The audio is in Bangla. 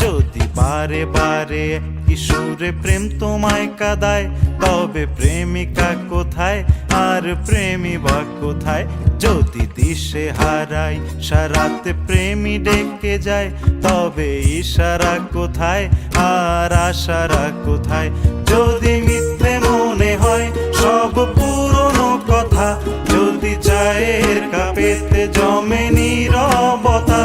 যদি বারে বারে কিশোরে প্রেম তোমায় কাঁদায়, তবে প্রেমিকা কোথায় আর প্রেমী বা কোথায়? যদি দিশে হারাই সারাতে প্রেমী ডেকে যায়, তবে ইশারা কোথায় আর আশারা কোথায়? যদি মিথ্যে মনে হয় সব পুরনো কথা, যদি চায়ের কাপেতে জমে নীরবতা,